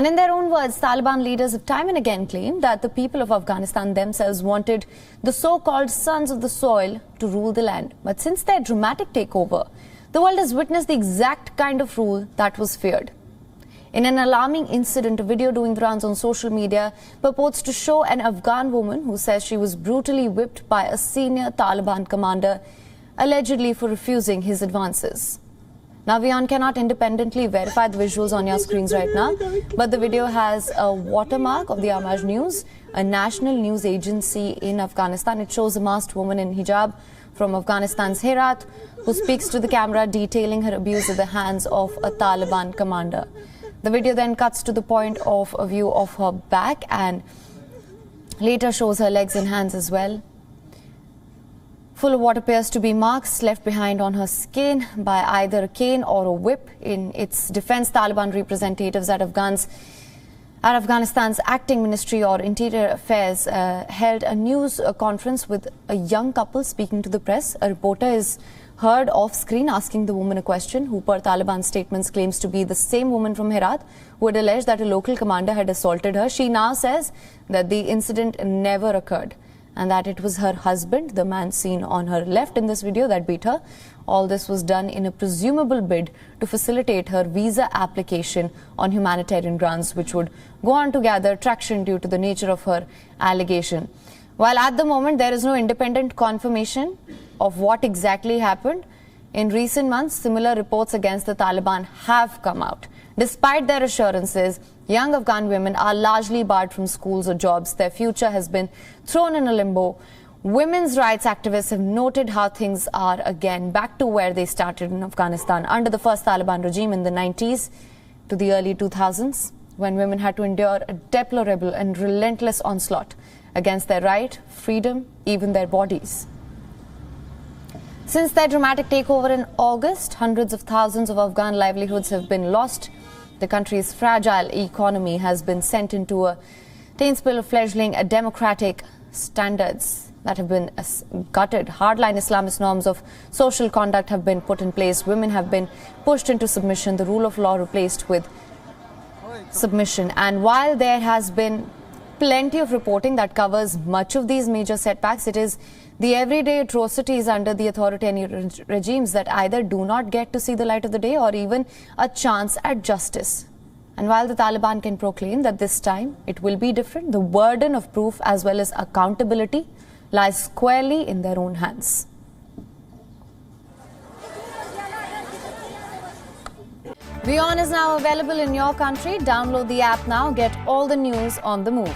And in their own words, Taliban leaders have time and again claimed that the people of Afghanistan themselves wanted the so-called sons of the soil to rule the land. But since their dramatic takeover, the world has witnessed the exact kind of rule that was feared. In an alarming incident, a video doing the rounds on social media purports to show an Afghan woman who says she was brutally whipped by a senior Taliban commander, allegedly for refusing his advances. Now, WION cannot independently verify the visuals on your screens right now, but the video has a watermark of the Amaj News, a national news agency in Afghanistan. It shows a masked woman in hijab from Afghanistan's Herat who speaks to the camera detailing her abuse at the hands of a Taliban commander. The video then cuts to the point of a view of her back and later shows her legs and hands as well, full of what appears to be marks left behind on her skin by either a cane or a whip. In its defense, Taliban representatives at Afghanistan's acting ministry or interior affairs held a news conference with a young couple speaking to the press. A reporter is heard off screen asking the woman a question, who per Taliban statements claims to be the same woman from Herat who had alleged that a local commander had assaulted her. She now says that the incident never occurred and that it was her husband, the man seen on her left in this video, that beat her. All this was done in a presumable bid to facilitate her visa application on humanitarian grounds, which would go on to gather traction due to the nature of her allegation. While at the moment there is no independent confirmation of what exactly happened, in recent months similar reports against the Taliban have come out. Despite their assurances, young Afghan women are largely barred from schools or jobs. Their future has been thrown in a limbo. Women's rights activists have noted how things are again back to where they started in Afghanistan under the first Taliban regime in the 90s to the early 2000s, when women had to endure a deplorable and relentless onslaught against their right, freedom, even their bodies. Since their dramatic takeover in August, hundreds of thousands of Afghan livelihoods have been lost. The country's fragile economy has been sent into a tailspin of fledgling democratic standards that have been gutted. Hardline Islamist norms of social conduct have been put in place. Women have been pushed into submission, the rule of law replaced with submission. And while there has been plenty of reporting that covers much of these major setbacks, it is the everyday atrocities under the authoritarian regimes that either do not get to see the light of the day or even a chance at justice. And while the Taliban can proclaim that this time it will be different, the burden of proof as well as accountability lies squarely in their own hands. WION is now available in your country. Download the app now. Get all the news on the move.